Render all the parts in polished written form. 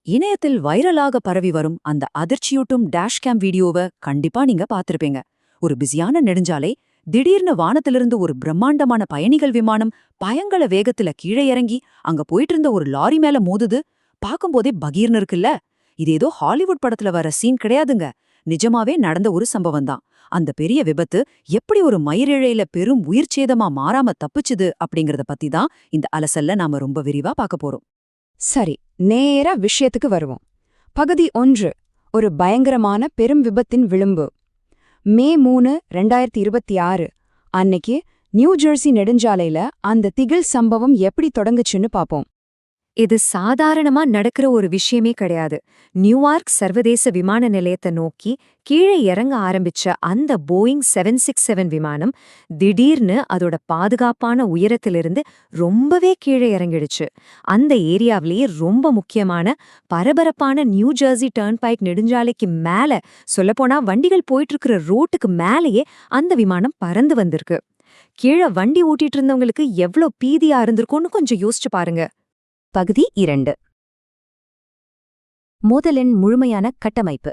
இணையத்தில் வைரலாக பரவி வரும் அந்த அதிர்ச்சியூட்டும் டேஷ்கேம் வீடியோவை கண்டிப்பா நீங்க பார்த்திருப்பீங்க. ஒரு பிஸியான நெடுஞ்சாலை, திடீர்னு வானத்திலிருந்து ஒரு பிரம்மாண்டமான பயணிகள் விமானம் பயங்கர வேகத்துல கீழே இறங்கி அங்க போயிட்டு இருந்த ஒரு லாரி மேல மோதுது. பார்க்கும்போதே பகீர்னு இருக்குல்ல. இது ஏதோ ஹாலிவுட் படத்துல வர சீன் கிடையாதுங்க. நிஜமாவே நடந்த ஒரு சம்பவம் தான். அந்த பெரிய விபத்து எப்படி ஒரு மயிரிழையில பெரும் உயிர்ச்சேதமா மாறாம தப்பிச்சுது அப்படிங்கறத பத்தி தான் இந்த அலசல்ல நாம ரொம்ப விரிவா பார்க்க போறோம். சரி, நேரா விஷயத்துக்கு வருவோம். பகுதி 1. ஒரு பயங்கரமான பெரும் விபத்தின் விளிம்பு. மே 3, 2026 அன்னைக்கு நியூ ஜெர்சி நெடுஞ்சாலையில அந்த திகில் சம்பவம் எப்படி தொடங்குச்சுன்னு பாப்போம். இது சாதாரணமா நடக்கிற ஒரு விஷயமே கிடையாது. நியூயார்க் சர்வதேச விமான நிலையத்தை நோக்கி கீழே இறங்க ஆரம்பிச்ச அந்த போயிங் 767 விமானம் திடீர்னு அதோட பாதுகாப்பான உயரத்திலிருந்து ரொம்பவே கீழே இறங்கிடுச்சு. அந்த ஏரியாவிலேயே ரொம்ப முக்கியமான பரபரப்பான நியூ ஜெர்சி டர்ன்பைக் நெடுஞ்சாலைக்கு மேல, சொல்லப்போனா வண்டிகள் போயிட்டு இருக்கிற ரோட்டுக்கு மேலேயே அந்த விமானம் பறந்து வந்திருக்கு. கீழே வண்டி ஓட்டிட்டு இருந்தவங்களுக்கு எவ்ளோ பீதியா இருந்திருக்கும்னு கொஞ்சம் யோசிச்சு பாருங்க. பகுதி 2. மோதலின் முழுமையான கட்டமைப்பு.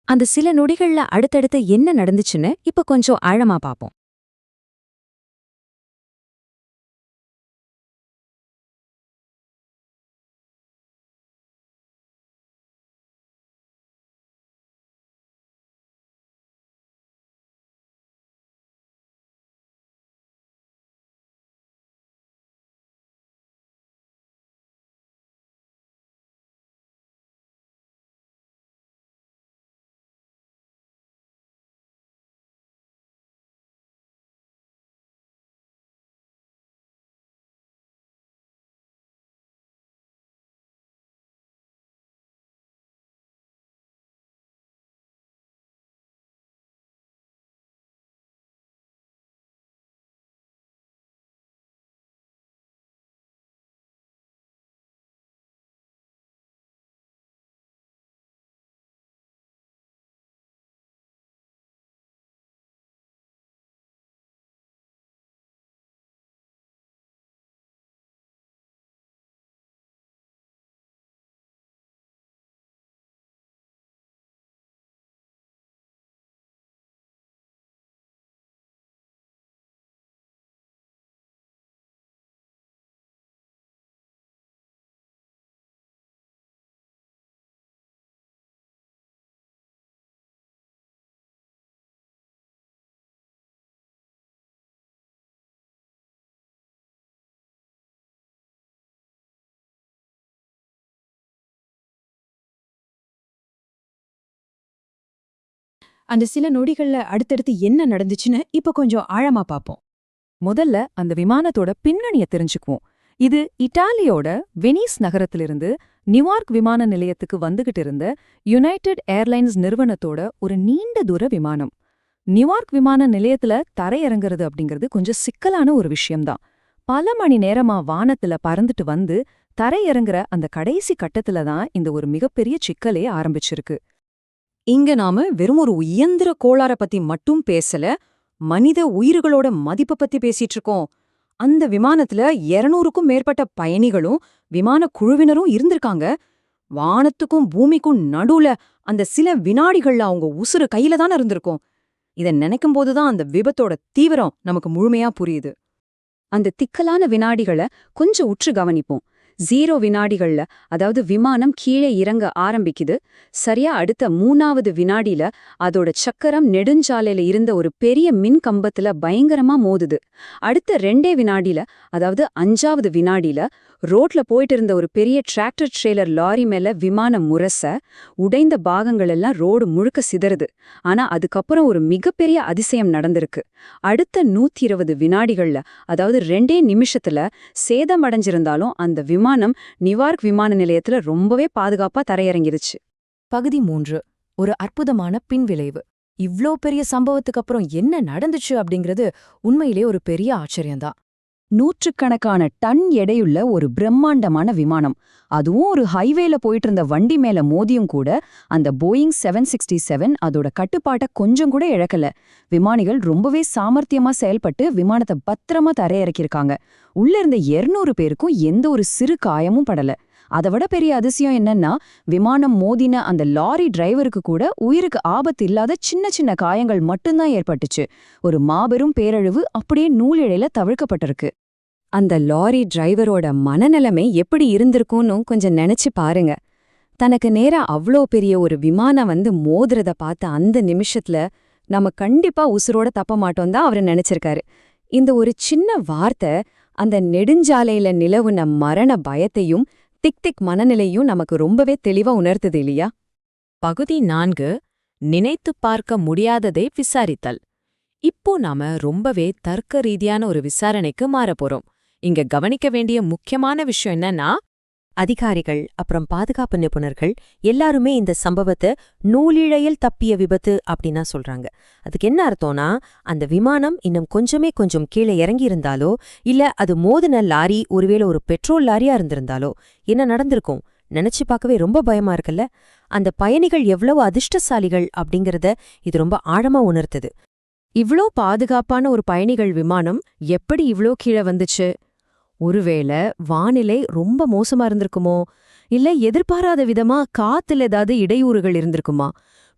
அந்த சில நொடிகள்ல அடுத்தடுத்து என்ன நடந்துச்சுன்னு இப்ப கொஞ்சம் ஆழமா பாப்போம். அந்த சில நொடிகள்ல அடுத்தடுத்து என்ன நடந்துச்சுன்னு இப்ப கொஞ்சம் ஆழமா பாப்போம். முதல்ல அந்த விமானத்தோட பின்னணிய தெரிஞ்சுக்குவோம். இது இட்டாலியோட வெனிஸ் நகரத்திலிருந்து நியூயார்க் விமான நிலையத்துக்கு வந்துகிட்டு இருந்த யுனைடெட் ஏர்லைன்ஸ் நிறுவனத்தோட ஒரு நீண்ட தூர விமானம். நியூயார்க் விமான நிலையத்துல தரையிறங்குறது அப்படிங்கிறது கொஞ்சம் சிக்கலான ஒரு விஷயம்தான். பல மணி நேரமா வானத்துல பறந்துட்டு வந்து தரையிறங்குற அந்த கடைசி கட்டத்துல தான் இந்த ஒரு மிகப்பெரிய சிக்கலே ஆரம்பிச்சிருக்கு. இங்க நாம வெறும் ஒரு இயந்திர கோளாற பத்தி மட்டும் பேசல, மனித உயிர்களோட மதிப்ப பத்தி பேசிட்டு இருக்கோம். அந்த விமானத்துல 200க்கும் மேற்பட்ட பயணிகளும் விமான குழுவினரும் இருந்திருக்காங்க. வானத்துக்கும் பூமிக்கும் நடுவுல அந்த சில வினாடிகள்ல அவங்க உசுறு கையில தானே இருந்திருக்கும். இத நினைக்கும் போதுதான் அந்த விபத்தோட தீவிரம் நமக்கு முழுமையா புரியுது. அந்த திக்கலான வினாடிகளை கொஞ்சம் உற்று கவனிப்போம். 0 வினாடிகள்ல, அதாவது விமானம் கீழே இறங்க ஆரம்பிக்குது. சரியா அடுத்த 3வது வினாடியில அதோட சக்கரம் நெடுஞ்சாலையில இருந்த ஒரு பெரிய மின் கம்பத்துல பயங்கரமா மோதுது. அடுத்த 2 வினாடியில, அதாவது 5வது வினாடியில ரோட்ல போயிட்டு இருந்த ஒரு பெரிய டிராக்டர் ட்ரெய்லர் லாரி மேல விமானம் முரச, உடைந்த பாகங்கள் எல்லாம் ரோடு முழுக்க சிதறுது. ஆனா அதுக்கப்புறம் ஒரு மிகப்பெரிய அதிசயம் நடந்திருக்கு. அடுத்த 120 வினாடிகள்ல, அதாவது 2 நிமிஷத்துல சேதமடைஞ்சிருந்தாலும் அந்த விமானம் நியூயார்க் விமான நிலையத்துல ரொம்பவே பாதுகாப்பா தரையிறங்கிருச்சு. பகுதி 3. ஒரு அற்புதமான பின்விளைவு. இவ்ளோ பெரிய சம்பவத்துக்கு அப்புறம் என்ன நடந்துச்சு அப்படிங்கிறது உண்மையிலே ஒரு பெரிய ஆச்சரியம்தான். நூற்றுக்கணக்கான டன் எடையுள்ள ஒரு பிரம்மாண்டமான விமானம், அதுவும் ஒரு ஹைவேல போயிட்டு இருந்த வண்டி மேல மோதியும் கூட அந்த போயிங் 767 அதோட கட்டுப்பாட்டை கொஞ்சம் கூட இழக்கல. விமானிகள் ரொம்பவே சாமர்த்தியமா செயல்பட்டு விமானத்தை பத்திரமா தரையிறக்கியிருக்காங்க. உள்ள இருந்த 200 பேருக்கும் எந்த ஒரு சிறு காயமும் படல. அதை விட பெரிய அதிசயம் என்னன்னா, விமானம் மோதின அந்த லாரி டிரைவருக்கு கூட உயிருக்கு ஆபத்து இல்லாத சின்ன சின்ன காயங்கள் மட்டும்தான் ஏற்பட்டுச்சு. ஒரு மாபெரும் பேரழிவு அப்படியே நூலிழையில தவிர்க்கப்பட்டிருக்கு. அந்த லாரி டிரைவரோட மனநிலைமை எப்படி இருந்திருக்கும்னு கொஞ்சம் நினைச்சு பாருங்க. தனக்கு நேரா அவ்ளோ பெரிய ஒரு விமானம் வந்து மோதுறத பார்த்த அந்த நிமிஷத்துல நம்ம கண்டிப்பா உசுரோட தப்ப மாட்டோம் தான் அவரு நினைச்சிருக்காரு. இந்த ஒரு சின்ன வார்த்தை அந்த நெடுஞ்சாலையில நிலவுன மரண பயத்தையும் திக் திக் மனநிலையும் நமக்கு ரொம்பவே தெளிவா உணர்த்துது இல்லையா? பகுதி 4. நினைத்துப் பார்க்க முடியாததை விசாரித்தல். இப்போ நாம ரொம்பவே தர்க்க ரீதியான ஒரு விசாரணைக்கு மாறப்போறோம். இங்க கவனிக்க வேண்டிய முக்கியமான விஷயம் என்னன்னா, அதிகாரிகள் அப்புறம் பாதுகாப்பு நிபுணர்கள் எல்லாருமே இந்த சம்பவத்தை நூலிழையில் தப்பிய விபத்து அப்படின்னா சொல்றாங்க. அதுக்கு என்ன அர்த்தம்னா, அந்த விமானம் இன்னும் கொஞ்சம் கீழே இறங்கி இருந்தாலோ இல்ல அது மோதின லாரி ஒருவேளை ஒரு பெட்ரோல் லாரியா இருந்திருந்தாலோ என்ன நடந்திருக்கும் நினைச்சு பார்க்கவே ரொம்ப பயமா இருக்குல்ல. அந்த பயணிகள் எவ்வளவு அதிர்ஷ்டசாலிகள் அப்படிங்கறத இது ரொம்ப ஆழமா உணர்த்துது. இவ்ளோ பாதுகாப்பான ஒரு பயணிகள் விமானம் எப்படி இவ்ளோ கீழே வந்துச்சு? ஒருவேளை வானிலை ரொம்ப மோசமா இருந்திருக்குமோ, இல்ல எதிர்பாராத விதமா காத்துல ஏதாவது இடையூறுகள் இருந்திருக்குமா?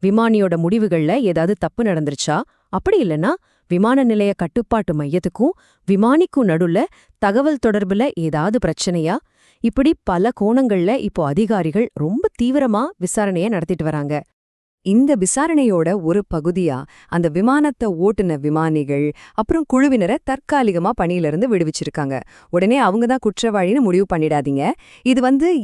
விமானியோட முடிவுகள்ல ஏதாவது தப்பு நடந்துருச்சா? அப்படி இல்லனா விமான நிலைய கட்டுப்பாட்டு மையத்துக்கும் விமானிக்கும் நடுவுல தகவல் தொடர்புல ஏதாவது பிரச்சனையா? இப்படி பல கோணங்கள்ல இப்போ அதிகாரிகள் ரொம்ப தீவிரமா விசாரணைய நடத்திட்டு வராங்க. இந்த விசாரணையோட ஒரு பகுதியா அந்த விமானத்தை ஓட்டுன விமானிகள் அப்புறம் குழுவினரை தற்காலிகமா பணியிலிருந்து விடுவிச்சிருக்காங்க. உடனே அவங்க தான் குற்றவாளின்னு முடிவு பண்ணிடாதீங்க. இது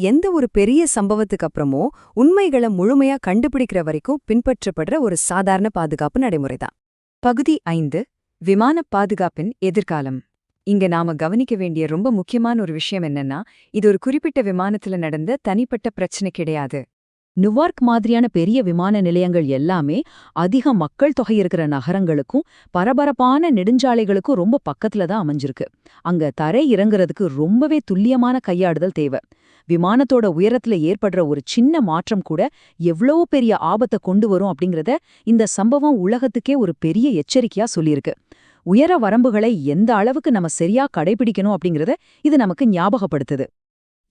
எந்த ஒரு பெரிய சம்பவத்துக்கு அப்புறமோ உண்மைகளை முழுமையா கண்டுபிடிக்கிற வரைக்கும் பின்பற்றப்படுற ஒரு சாதாரண பாதுகாப்பு நடைமுறைதான். பகுதி 5. விமான பாதுகாப்பின் எதிர்காலம். இங்க நாம கவனிக்க வேண்டிய ரொம்ப முக்கியமான ஒரு விஷயம் என்னன்னா, இது ஒரு குறிப்பிட்ட விமானத்துல நடந்த தனிப்பட்ட பிரச்சனை கிடையாது. நியூயார்க் மாதிரியான பெரிய விமான நிலையங்கள் எல்லாமே அதிக மக்கள் தொகை இருக்கிற நகரங்களுக்கும் பரபரப்பான நெடுஞ்சாலைகளுக்கும் ரொம்ப பக்கத்துல தான் அமைஞ்சிருக்கு. அங்க தரை இறங்குறதுக்கு ரொம்பவே துல்லியமான கையாடுதல் தேவை. விமானத்தோட உயரத்துல ஏற்படுற ஒரு சின்ன மாற்றம் கூட எவ்வளவு பெரிய ஆபத்தை கொண்டு வரும் அப்படிங்கறத இந்த சம்பவம் உலகத்துக்கே ஒரு பெரிய எச்சரிக்கையா சொல்லியிருக்கு. உயர வரம்புகளை எந்த அளவுக்கு நம்ம சரியா கடைபிடிக்கணும் அப்படிங்கறத இது நமக்கு ஞாபகப்படுத்துது.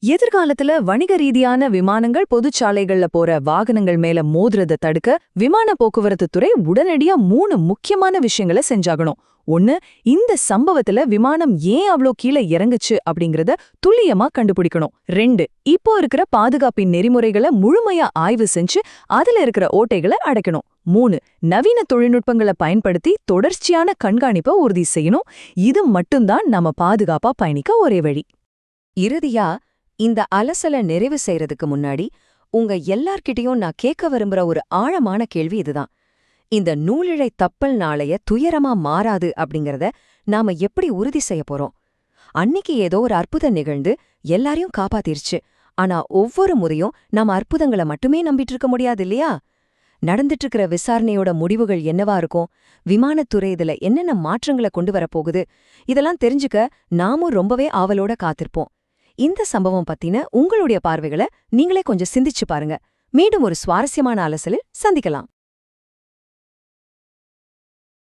எதிர்காலத்துல வணிக ரீதியான விமானங்கள் பொதுச்சாலைகள்ல போற வாகனங்கள் மேல மோதுறத தடுக்க விமான போக்குவரத்து துறை உடனடியா 3 முக்கியமான விஷயங்களை செஞ்சாகணும். 1. இந்த சம்பவத்துல விமானம் ஏன் அவ்ளோ கீழே இறங்குச்சு அப்படிங்கறத துல்லியமா கண்டுபிடிக்கணும். 2. இப்போ இருக்கிற பாதுகாப்பின் நெறிமுறைகளை முழுமையா ஆய்வு செஞ்சு அதுல இருக்கிற ஓட்டைகளை அடைக்கணும். 3. நவீன தொழில்நுட்பங்களை பயன்படுத்தி தொடர்ச்சியான கண்காணிப்பை உறுதி செய்யணும். இது மட்டும்தான் நம்ம பாதுகாப்பா பயணிக்க ஒரே வழி. இறுதியா இந்த அலசலை நிறைவு செய்யறதுக்கு முன்னாடி உங்க எல்லார்கிட்டயும் நான் கேட்க விரும்புற ஒரு ஆழமான கேள்வி இதுதான். இந்த நூலிழை தப்பல் நாளைய துயரமா மாறாது அப்படிங்கறத நாம எப்படி உறுதி செய்ய போறோம்? அன்னிக்கு ஏதோ ஒரு அற்புதம் நிகழ்ந்து எல்லாரையும் காப்பாத்திருச்சு. ஆனா ஒவ்வொரு முறையும் நாம அற்புதங்களை மட்டுமே நம்பிட்டு இருக்க முடியாது இல்லையா? நடந்துட்டு இருக்கிற விசாரணையோட முடிவுகள் என்னவா இருக்கும்? விமானத்துறை இதுல என்னென்ன மாற்றங்களை கொண்டு வரப்போகுது? இதெல்லாம் தெரிஞ்சுக்க நாமும் ரொம்பவே ஆவலோட காத்திருப்போம். இந்த சம்பவம் பத்தின உங்களுடைய பார்வைகளை நீங்களே கொஞ்சம் சிந்திச்சு பாருங்க. மீண்டும் ஒரு சுவாரஸ்யமான அலசலில் சந்திக்கலாம்.